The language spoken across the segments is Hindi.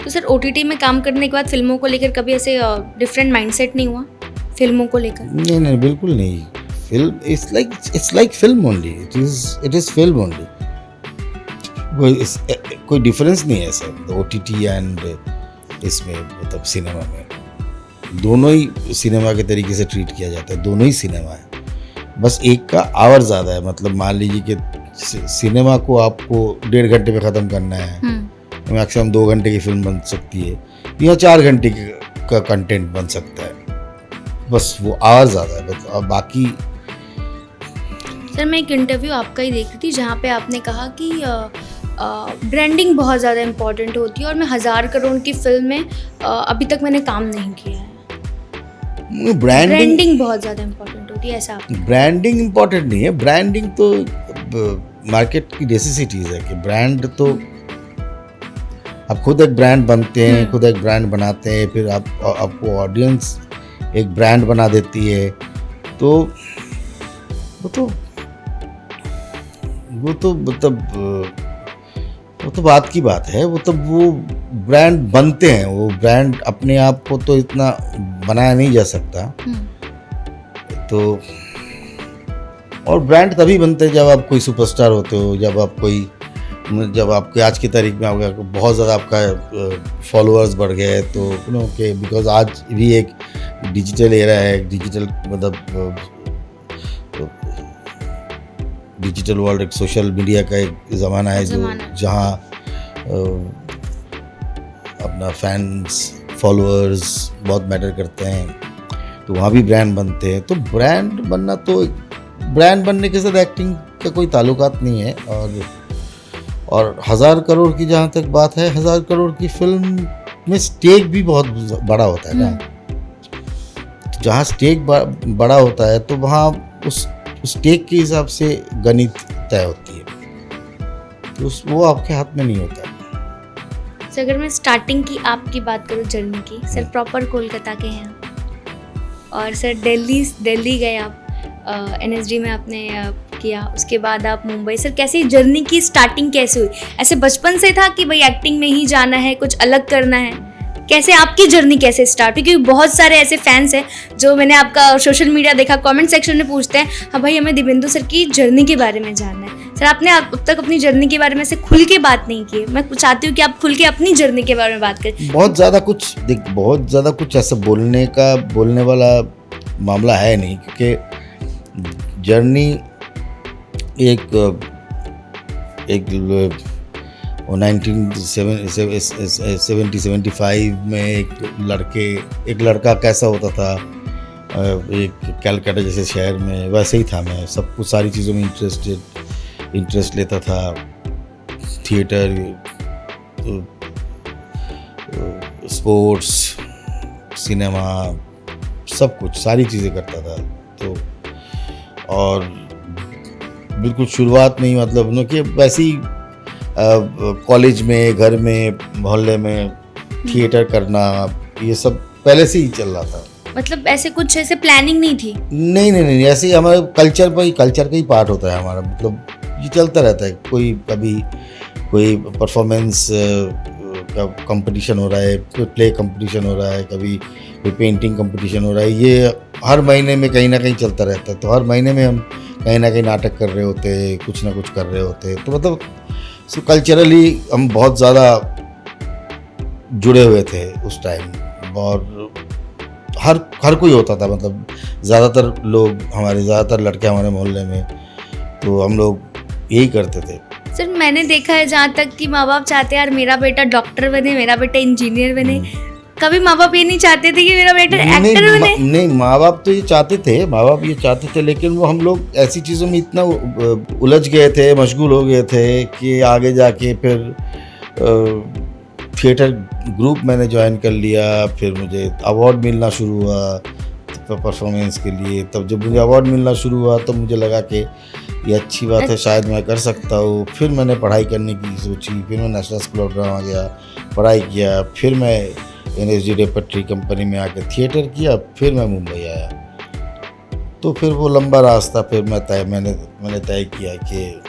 तो सर ओटीटी में काम करने के बाद फिल्मों को लेकर कभी ऐसे डिफरेंट माइंडसेट नहीं हुआ फिल्मों को लेकर? नहीं नहीं, बिल्कुल नहीं। Film it's like film only, it is film only. कोई डिफरेंस नहीं है सर ओटीटी एंड इसमें, मतलब सिनेमा में दोनों ही सिनेमा के तरीके से ट्रीट किया जाता है, दोनों ही सिनेमा है। बस एक का आवर ज़्यादा है, मतलब मान लीजिए कि सिनेमा को आपको 1.5 घंटे में ख़त्म करना है, मैक्सिमम 2 घंटे की फिल्म बन सकती है, या 4 घंटे का कंटेंट बन सकता है, बस वो आवर ज़्यादा है। बस और बाकी सर मैं एक इंटरव्यू आपका ही देख रही थी जहाँ पे आपने कहा कि ब्रांडिंग बहुत ज़्यादा इम्पॉर्टेंट होती है और मैं 1000 करोड़ की फिल्म में अभी तक मैंने काम नहीं किया है। ब्रांडिंग बहुत ज़्यादा इम्पॉर्टेंट होती है, ऐसा आपने? ब्रांडिंग इम्पॉर्टेंट नहीं है, ब्रांडिंग तो मार्केट की नेसेसिटीज़ है कि ब्रांड तो आप खुद एक ब्रांड बनते हैं, खुद एक ब्रांड बनाते हैं, फिर आपको ऑडियंस एक ब्रांड बना देती है, तो वो तो मतलब वो तो बात की बात है। वो ब्रांड बनते हैं, वो ब्रांड अपने आप को तो इतना बनाया नहीं जा सकता। तो और ब्रांड तभी बनते हैं जब आप कोई सुपरस्टार होते हो, जब आपके आज की तारीख में आपका बहुत ज़्यादा आपका फॉलोअर्स बढ़ गए, तो कि बिकॉज आज भी एक डिजिटल एरा है, डिजिटल मतलब डिजिटल वर्ल्ड, एक सोशल मीडिया का एक ज़माना है जहाँ अपना फैंस फॉलोअर्स बहुत मैटर करते हैं, तो वहाँ भी ब्रांड बनते हैं। तो ब्रांड बनने के साथ एक्टिंग का कोई ताल्लुकात नहीं है। और 1000 करोड़ की जहाँ तक बात है, 1000 करोड़ की फिल्म में स्टेक भी बहुत बड़ा होता है ना। जहाँ स्टेक बड़ा होता है तो वहाँ उस स्टेक के हिसाब से गणित तय होती है, तो वो आपके हाथ में नहीं होता। सर अगर मैं स्टार्टिंग की आपकी बात करूँ जर्नी की, सर प्रॉपर कोलकाता के हैं और सर दिल्ली गए आप, एनएसडी में आपने किया, उसके बाद आप मुंबई। सर कैसे जर्नी की स्टार्टिंग कैसे हुई? ऐसे बचपन से था कि भाई एक्टिंग में ही जाना है, कुछ अलग करना है? कैसे आपकी जर्नी कैसे स्टार्ट हुई? क्योंकि बहुत सारे ऐसे फैंस हैं जो मैंने आपका सोशल मीडिया देखा, कमेंट सेक्शन में पूछते हैं, हाँ भाई हमें दिव्येंदु सर की जर्नी के बारे में जानना है। सर आपने अब तक अपनी जर्नी के बारे में से खुल के बात नहीं की। मैं चाहती हूँ कि आप खुल के अपनी जर्नी के बारे में बात करें। बहुत ज़्यादा कुछ ऐसा बोलने वाला मामला है नहीं, क्योंकि जर्नी एक 1970-75 में एक लड़का कैसा होता था, एक कलकत्ता जैसे शहर में, वैसे ही था मैं। सब कुछ सारी चीज़ों में इंटरेस्ट लेता था, थिएटर, स्पोर्ट्स, सिनेमा, सब कुछ सारी चीज़ें करता था। तो और बिल्कुल शुरुआत में ही मतलब न कि वैसे ही कॉलेज में, घर में, मोहल्ले में थिएटर करना, ये सब पहले से ही चल रहा था। मतलब ऐसे कुछ ऐसे प्लानिंग नहीं थी? नहीं, ऐसे ही हमारे कल्चर का ही पार्ट होता है हमारा, मतलब ये चलता रहता है। कभी कोई परफॉर्मेंस का कंपटीशन हो रहा है, कोई प्ले कंपटीशन हो रहा है, कभी कोई पेंटिंग कंपटीशन हो रहा है, ये हर महीने में कहीं ना कहीं चलता रहता है। तो हर महीने में हम कहीं ना कहीं नाटक कर रहे होते, कुछ ना कुछ कर रहे होते। तो मतलब कल्चरली हम बहुत ज़्यादा जुड़े हुए थे उस टाइम, और हर कोई होता था, मतलब ज़्यादातर लड़के हमारे मोहल्ले में, तो हम लोग यही करते थे। सर मैंने देखा है जहाँ तक कि माँ बाप चाहते हैं यार मेरा बेटा डॉक्टर बने, मेरा बेटा इंजीनियर बने, कभी माँ बाप ये नहीं चाहते थे कि मेरा बेटा एक्टर बने? नहीं, माँ बाप तो ये चाहते थे, लेकिन वो हम लोग ऐसी चीज़ों में इतना उलझ गए थे, मशगूल हो गए थे कि आगे जाके फिर थिएटर ग्रुप मैंने ज्वाइन कर लिया। फिर मुझे अवार्ड मिलना शुरू हुआ परफॉर्मेंस के लिए। तब जब मुझे अवार्ड मिलना शुरू हुआ तो मुझे लगा कि ये अच्छी बात है, शायद मैं कर सकता हूँ। फिर मैंने पढ़ाई करने की सोची, फिर मैं नेशनल स्कूल ऑफ ड्रामा गया, पढ़ाई किया, फिर मैं एनएसडी रेपर्टरी कंपनी में आकर थिएटर किया, फिर मैं मुंबई आया। तो फिर वो लंबा रास्ता फिर मैंने तय किया कि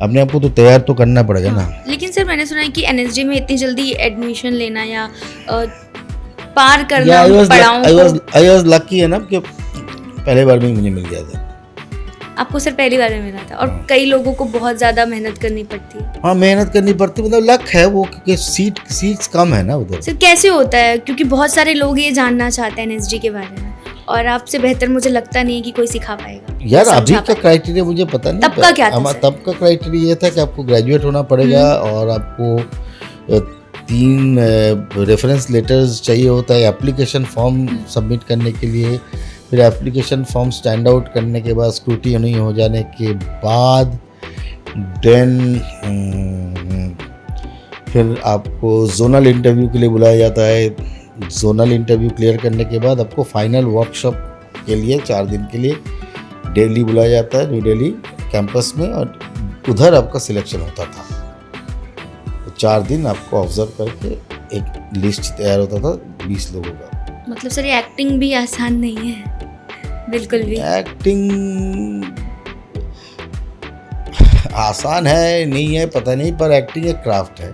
अपने आप को तो तैयार तो करना पड़ेगा ना। लेकिन सर मैंने सुना है कि एनएसडी में इतनी जल्दी एडमिशन लेना या पार करना पड़ावों को, आई वाज लकी है ना कि पहले बार में ही मुझे मिल गया था। आपको सर पहली बार में मिला था, और कई लोगों को बहुत ज़्यादा मेहनत करनी पड़ती है। हाँ, मेहनत करनी पड़ती, मतलब लक है वो, क्योंकि सीट्स कम है ना उधर। सर कैसे होता है, क्योंकि बहुत सारे लोग ये जानना चाहते हैं एनएसडी के बारे में, और आपसे बेहतर मुझे लगता नहीं है कि कोई सिखा पाएगा यार। अभी का क्राइटेरिया मुझे पता नहीं, तब का क्या था सर? तब का क्राइटेरिया ये था कि आपको ग्रेजुएट होना पड़ेगा और आपको 3 रेफरेंस लेटर्स चाहिए होता है एप्लीकेशन फॉर्म सबमिट करने के लिए। फिर एप्लीकेशन फॉर्म स्टैंड आउट करने के बाद स्क्रूटिनी हो जाने के बाद देन फिर आपको जोनल इंटरव्यू के लिए बुलाया जाता है। जोनल इंटरव्यू क्लियर करने के बाद आपको फाइनल वर्कशॉप के लिए 4 दिन के लिए दिल्ली बुलाया जाता है, न्यू दिल्ली कैंपस में, और उधर आपका सिलेक्शन होता था। तो 4 दिन आपको ऑब्जर्व करके एक लिस्ट तैयार होता था 20 लोगों का। मतलब सर ये एक्टिंग भी आसान नहीं है बिल्कुल भी। एक्टिंग आसान है नहीं है पता नहीं, पर एक्टिंग एक क्राफ्ट है।